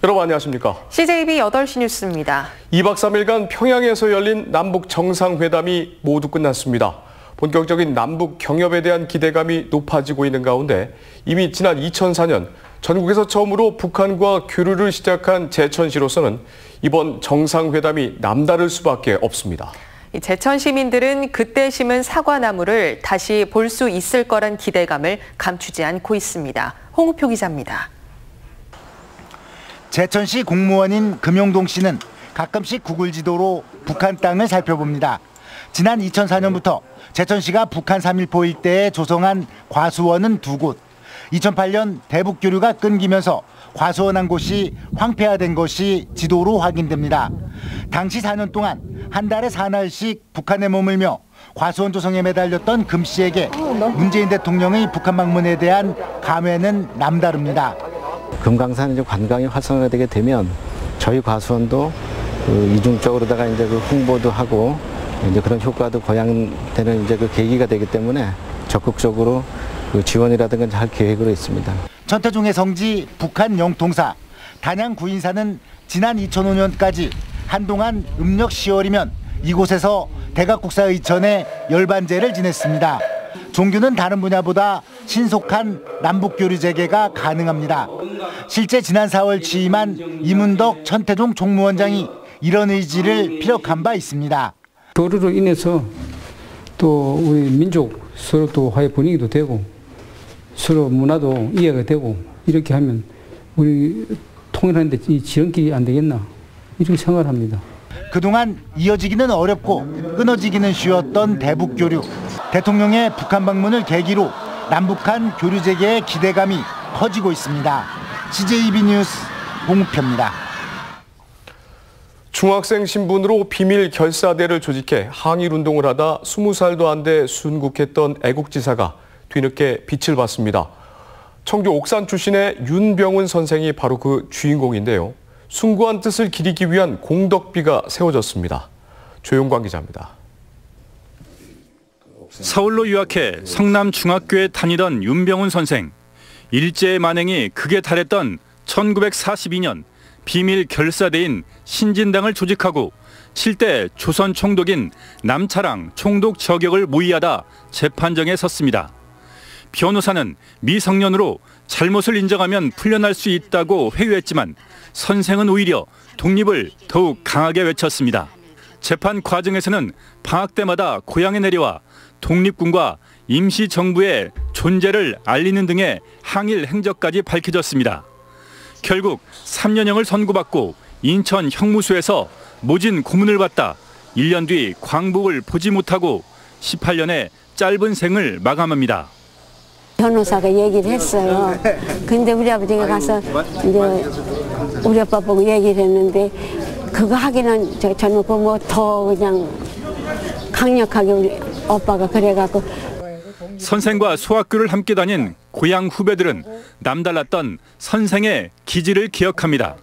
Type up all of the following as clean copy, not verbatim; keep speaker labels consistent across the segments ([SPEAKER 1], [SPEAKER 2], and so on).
[SPEAKER 1] 여러분 안녕하십니까?
[SPEAKER 2] CJB 8시 뉴스입니다.
[SPEAKER 1] 2박 3일간 평양에서 열린 남북 정상회담이 모두 끝났습니다. 본격적인 남북 경협에 대한 기대감이 높아지고 있는 가운데 이미 지난 2004년 전국에서 처음으로 북한과 교류를 시작한 제천시로서는 이번 정상회담이 남다를 수밖에 없습니다.
[SPEAKER 2] 제천 시민들은 그때 심은 사과나무를 다시 볼 수 있을 거란 기대감을 감추지 않고 있습니다. 홍우표 기자입니다.
[SPEAKER 3] 제천시 공무원인 금용동 씨는 가끔씩 구글 지도로 북한 땅을 살펴봅니다. 지난 2004년부터 제천시가 북한 3.1포 일대에 조성한 과수원은 2곳, 2008년 대북 교류가 끊기면서 과수원 한 곳이 황폐화된 것이 지도로 확인됩니다. 당시 4년 동안 한 달에 4날씩 북한에 머물며 과수원 조성에 매달렸던 금 씨에게 문재인 대통령의 북한 방문에 대한 감회는 남다릅니다.
[SPEAKER 4] 금강산 이제 관광이 활성화되게 되면 저희 과수원도 이중적으로다가 이제 홍보도 하고 이제 그런 효과도 거양되는 이제 계기가 되기 때문에 적극적으로 지원이라든가 할 계획으로 있습니다.
[SPEAKER 3] 천태종의 성지 북한 영통사 단양 구인사는 지난 2005년까지 한동안 음력 10월이면 이곳에서 대각국사의천에 열반제를 지냈습니다. 종교는 다른 분야보다 신속한 남북교류 재개가 가능합니다. 실제 지난 4월 취임한 이문덕 천태종 총무원장이 이런 의지를 피력한 바 있습니다.
[SPEAKER 5] 교류로 인해서 또 우리 민족 서로 또 화해 분위기도 되고 서로 문화도 이해가 되고 이렇게 하면 우리 통일하는데 이 지름길이 안 되겠나 이렇게 생각을 합니다.
[SPEAKER 3] 그동안 이어지기는 어렵고 끊어지기는 쉬웠던 대북교류. 대통령의 북한 방문을 계기로 남북한 교류 재개의 기대감이 커지고 있습니다. CJB 뉴스 홍우표입니다.
[SPEAKER 1] 중학생 신분으로 비밀 결사대를 조직해 항일운동을 하다 20살도 안 돼 순국했던 애국지사가 뒤늦게 빛을 봤습니다. 청주 옥산 출신의 윤병훈 선생이 바로 그 주인공인데요. 숭고한 뜻을 기리기 위한 공덕비가 세워졌습니다. 조용광 기자입니다.
[SPEAKER 6] 서울로 유학해 성남중학교에 다니던 윤병훈 선생. 일제의 만행이 극에 달했던 1942년 비밀 결사대인 신진당을 조직하고 7대 조선 총독인 남차랑 총독 저격을 모의하다 재판정에 섰습니다. 변호사는 미성년으로 잘못을 인정하면 풀려날 수 있다고 회유했지만 선생은 오히려 독립을 더욱 강하게 외쳤습니다. 재판 과정에서는 방학 때마다 고향에 내려와 독립군과 임시정부의 존재를 알리는 등의 항일 행적까지 밝혀졌습니다. 결국 3년형을 선고받고 인천 형무소에서 모진 고문을 받다 1년 뒤 광복을 보지 못하고 18년의 짧은 생을 마감합니다.
[SPEAKER 7] 변호사가 얘기를 했어요. 근데 우리 아버지가 가서 이제 우리 아빠 보고 얘기를 했는데 그거 하기는 저는 뭐 더 그냥 강력하게 우리 오빠가 그래갖고.
[SPEAKER 6] 선생과 소학교를 함께 다닌 고향 후배들은 남달랐던 선생의 기질을 기억합니다.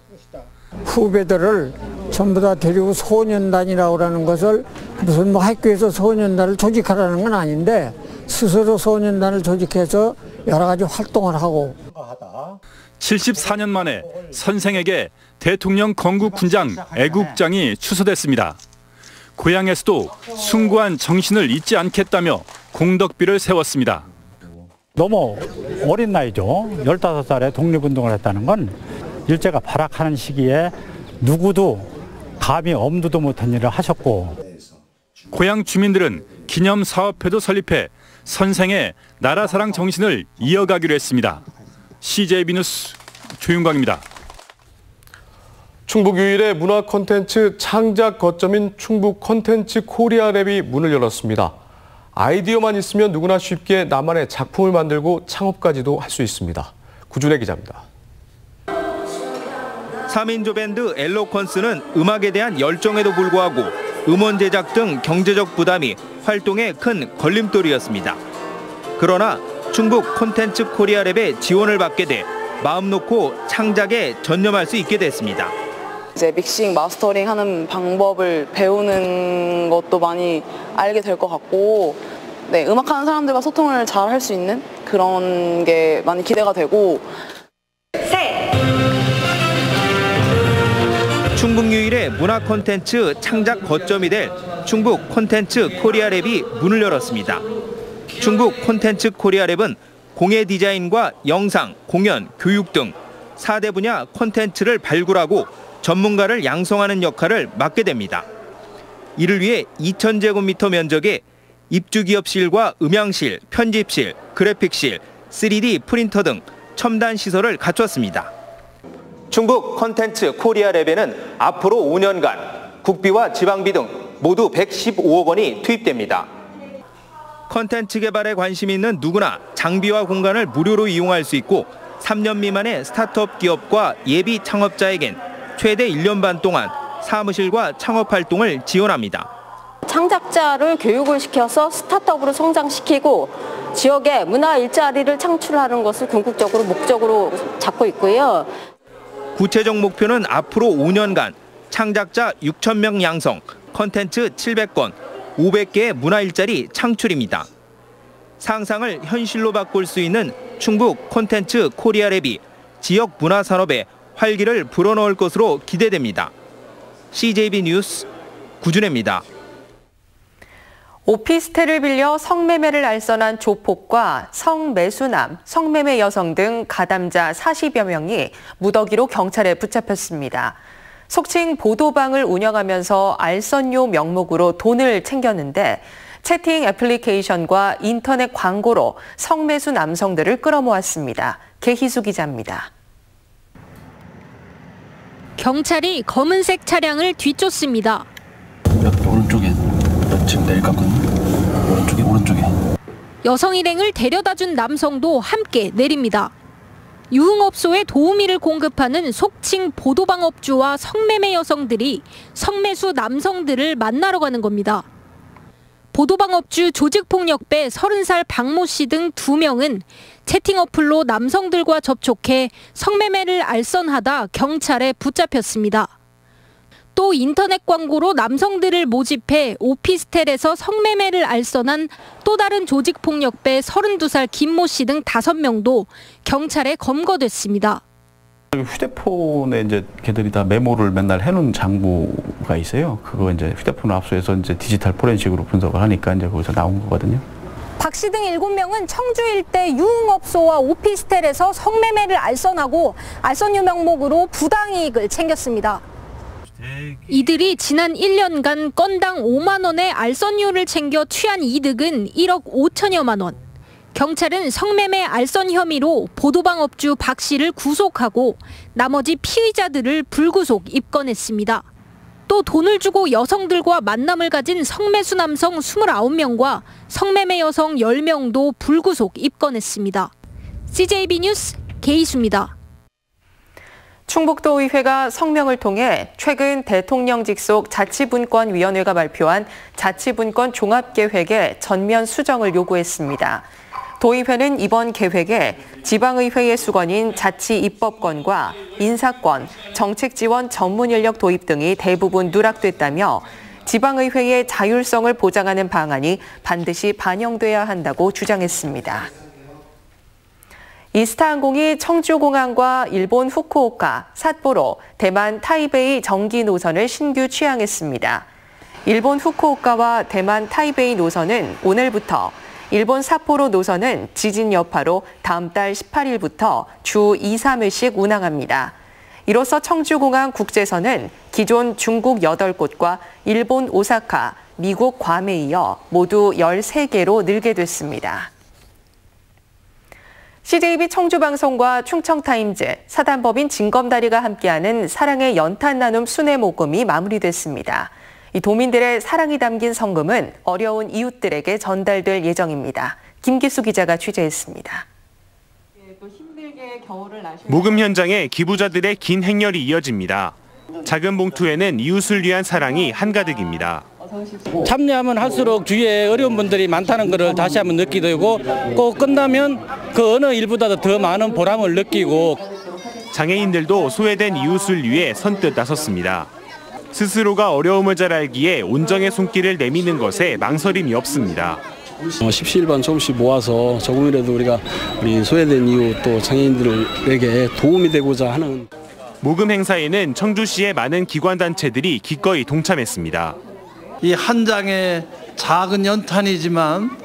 [SPEAKER 8] 후배들을 전부 다 데리고 소년단이라고 하는 것을 무슨 뭐 학교에서 소년단을 조직하라는 건 아닌데 스스로 소년단을 조직해서 여러 가지 활동을 하고.
[SPEAKER 6] 74년 만에 선생에게 대통령 건국훈장 애국장이 추서됐습니다. 고향에서도 숭고한 정신을 잊지 않겠다며 공덕비를 세웠습니다.
[SPEAKER 9] 너무 어린 나이죠. 15살에 독립운동을 했다는 건 일제가 발악하는 시기에 누구도 감히 엄두도 못한 일을 하셨고.
[SPEAKER 6] 고향 주민들은 기념사업회도 설립해 선생의 나라사랑 정신을 이어가기로 했습니다. CJB 뉴스 조윤광입니다.
[SPEAKER 1] 충북 유일의 문화 콘텐츠 창작 거점인 충북 콘텐츠 코리아랩이 문을 열었습니다. 아이디어만 있으면 누구나 쉽게 나만의 작품을 만들고 창업까지도 할 수 있습니다. 구준혜 기자입니다.
[SPEAKER 10] 3인조 밴드 엘로퀀스는 음악에 대한 열정에도 불구하고 음원 제작 등 경제적 부담이 활동에 큰 걸림돌이었습니다. 그러나 충북 콘텐츠 코리아랩의 지원을 받게 돼 마음 놓고 창작에 전념할 수 있게 됐습니다.
[SPEAKER 11] 이제 믹싱, 마스터링 하는 방법을 배우는 것도 많이 알게 될 것 같고, 네, 음악하는 사람들과 소통을 잘 할 수 있는 그런 게 많이 기대가 되고.
[SPEAKER 10] 충북 유일의 문화 콘텐츠 창작 거점이 될 충북 콘텐츠 코리아랩이 문을 열었습니다. 충북 콘텐츠 코리아랩은 공예 디자인과 영상, 공연, 교육 등 4대 분야 콘텐츠를 발굴하고 전문가를 양성하는 역할을 맡게 됩니다. 이를 위해 2,000제곱미터 면적의 입주기업실과 음향실, 편집실, 그래픽실, 3D 프린터 등 첨단 시설을 갖췄습니다. 충북 콘텐츠 코리아랩에는 앞으로 5년간 국비와 지방비 등 모두 115억 원이 투입됩니다. 콘텐츠 개발에 관심이 있는 누구나 장비와 공간을 무료로 이용할 수 있고 3년 미만의 스타트업 기업과 예비 창업자에겐 최대 1년 반 동안 사무실과 창업 활동을 지원합니다.
[SPEAKER 12] 창작자를 교육을 시켜서 스타트업으로 성장시키고 지역에 문화 일자리를 창출하는 것을 궁극적으로 목적으로 잡고 있고요.
[SPEAKER 10] 구체적 목표는 앞으로 5년간 창작자 6,000명 양성, 콘텐츠 700건, 500개의 문화 일자리 창출입니다. 상상을 현실로 바꿀 수 있는 충북 콘텐츠 코리아랩이 지역 문화 산업에 활기를 불어넣을 것으로 기대됩니다. CJB 뉴스 구준혜입니다.
[SPEAKER 2] 오피스텔을 빌려 성매매를 알선한 조폭과 성매수남, 성매매 여성 등 가담자 40여 명이 무더기로 경찰에 붙잡혔습니다. 속칭 보도방을 운영하면서 알선료 명목으로 돈을 챙겼는데 채팅 애플리케이션과 인터넷 광고로 성매수 남성들을 끌어모았습니다. 개희수 기자입니다.
[SPEAKER 13] 경찰이 검은색 차량을 뒤쫓습니다.
[SPEAKER 14] 오른쪽에 지금 내릴거든요. 오른쪽에.
[SPEAKER 13] 여성 일행을 데려다준 남성도 함께 내립니다. 유흥업소에 도우미를 공급하는 속칭 보도방업주와 성매매 여성들이 성매수 남성들을 만나러 가는 겁니다. 보도방업주 조직폭력배 30살 박모 씨 등 2명은 채팅 어플로 남성들과 접촉해 성매매를 알선하다 경찰에 붙잡혔습니다. 또 인터넷 광고로 남성들을 모집해 오피스텔에서 성매매를 알선한 또 다른 조직폭력배 32살 김모 씨 등 5명도 경찰에 검거됐습니다.
[SPEAKER 14] 휴대폰에 이제 걔들이 다 메모를 맨날 해놓은 장부가 있어요. 그거 이제 휴대폰을 압수해서 이제 디지털 포렌식으로 분석을 하니까 이제 거기서 나온 거거든요.
[SPEAKER 13] 박 씨 등 7명은 청주 일대 유흥업소와 오피스텔에서 성매매를 알선하고 알선료 명목으로 부당이익을 챙겼습니다. 이들이 지난 1년간 건당 5만 원의 알선료를 챙겨 취한 이득은 1억 5천여만 원. 경찰은 성매매 알선 혐의로 보도방업주 박 씨를 구속하고 나머지 피의자들을 불구속 입건했습니다. 또 돈을 주고 여성들과 만남을 가진 성매수 남성 29명과 성매매 여성 10명도 불구속 입건했습니다. CJB 뉴스 개희수입니다.
[SPEAKER 2] 충북도의회가 성명을 통해 최근 대통령 직속 자치분권위원회가 발표한 자치분권 종합계획의 전면 수정을 요구했습니다. 도의회는 이번 계획에 지방의회의 수건인 자치입법권과 인사권, 정책지원 전문인력 도입 등이 대부분 누락됐다며 지방의회의 자율성을 보장하는 방안이 반드시 반영돼야 한다고 주장했습니다. 이스타항공이 청주공항과 일본 후쿠오카, 삿포로, 대만 타이베이 정기 노선을 신규 취항했습니다. 일본 후쿠오카와 대만 타이베이 노선은 오늘부터, 일본 삿포로 노선은 지진 여파로 다음 달 18일부터 주 2, 3회씩 운항합니다. 이로써 청주공항 국제선은 기존 중국 8곳과 일본 오사카, 미국 괌에 이어 모두 13개로 늘게 됐습니다. CJB 청주방송과 충청타임즈, 사단법인 진검다리가 함께하는 사랑의 연탄 나눔 순회 모금이 마무리됐습니다. 이 도민들의 사랑이 담긴 성금은 어려운 이웃들에게 전달될 예정입니다. 김기수 기자가 취재했습니다.
[SPEAKER 15] 모금 현장에 기부자들의 긴 행렬이 이어집니다. 작은 봉투에는 이웃을 위한 사랑이 한가득입니다.
[SPEAKER 16] 참여하면 할수록 주위에 어려운 분들이 많다는 것을 다시 한번 느끼게 되고 꼭 끝나면 그 어느 일보다도 더 많은 보람을 느끼고
[SPEAKER 15] 장애인들도 소외된 이웃을 위해 선뜻 나섰습니다. 스스로가 어려움을 잘 알기에 온정의 손길을 내미는 것에 망설임이 없습니다.
[SPEAKER 17] 십시일반 조금씩 모아서 조금이라도 우리 소외된 이웃 또 장애인들에게 도움이 되고자 하는.
[SPEAKER 15] 모금 행사에는 청주시의 많은 기관단체들이 기꺼이 동참했습니다.
[SPEAKER 18] 이 한 장의 작은 연탄이지만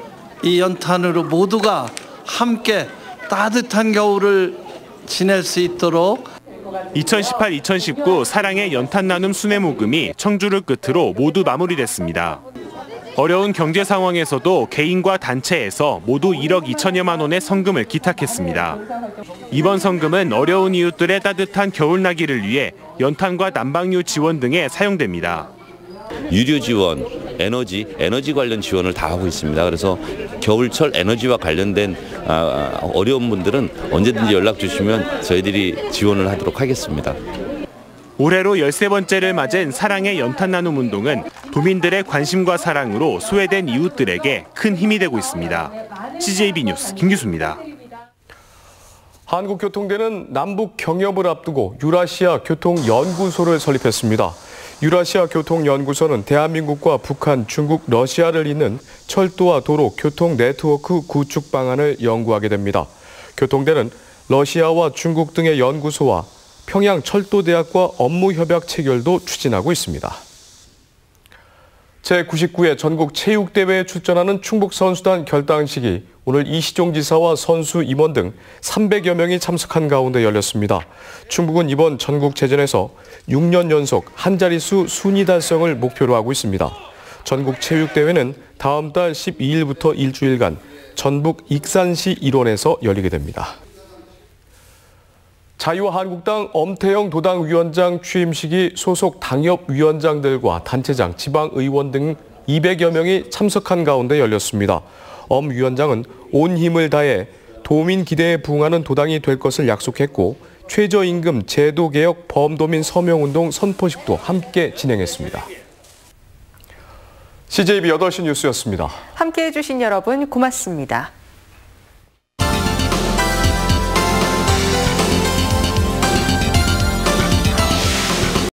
[SPEAKER 18] 이 연탄으로 모두가 함께 따뜻한 겨울을 지낼 수 있도록
[SPEAKER 15] 2018-2019 사랑의 연탄 나눔 순회 모금이 청주를 끝으로 모두 마무리됐습니다. 어려운 경제 상황에서도 개인과 단체에서 모두 1억 2천여만 원의 성금을 기탁했습니다. 이번 성금은 어려운 이웃들의 따뜻한 겨울나기를 위해 연탄과 난방유 지원 등에 사용됩니다.
[SPEAKER 19] 유료 지원, 에너지 관련 지원을 다 하고 있습니다. 그래서 겨울철 에너지와 관련된 어려운 분들은 언제든지 연락 주시면 저희들이 지원을 하도록 하겠습니다.
[SPEAKER 15] 올해로 13번째를 맞은 사랑의 연탄 나눔 운동은 도민들의 관심과 사랑으로 소외된 이웃들에게 큰 힘이 되고 있습니다. CJB 뉴스 김규수입니다.
[SPEAKER 1] 한국교통대는 남북 경협을 앞두고 유라시아 교통연구소를 설립했습니다. 유라시아 교통연구소는 대한민국과 북한, 중국, 러시아를 잇는 철도와 도로, 교통 네트워크 구축 방안을 연구하게 됩니다. 교통대는 러시아와 중국 등의 연구소와 평양철도대학과 업무협약 체결도 추진하고 있습니다. 제99회 전국체육대회에 출전하는 충북선수단 결단식이 오늘 이시종 지사와 선수 임원 등 300여 명이 참석한 가운데 열렸습니다. 충북은 이번 전국체전에서 6년 연속 한 자릿수 순위 달성을 목표로 하고 있습니다. 전국체육대회는 다음 달 12일부터 일주일간 전북 익산시 일원에서 열리게 됩니다. 자유한국당 엄태영 도당위원장 취임식이 소속 당협위원장들과 단체장, 지방의원 등 200여 명이 참석한 가운데 열렸습니다. 엄 위원장은 온 힘을 다해 도민 기대에 부응하는 도당이 될 것을 약속했고 최저임금 제도개혁 범도민 서명운동 선포식도 함께 진행했습니다. CJB 8시 뉴스였습니다.
[SPEAKER 2] 함께해 주신 여러분 고맙습니다.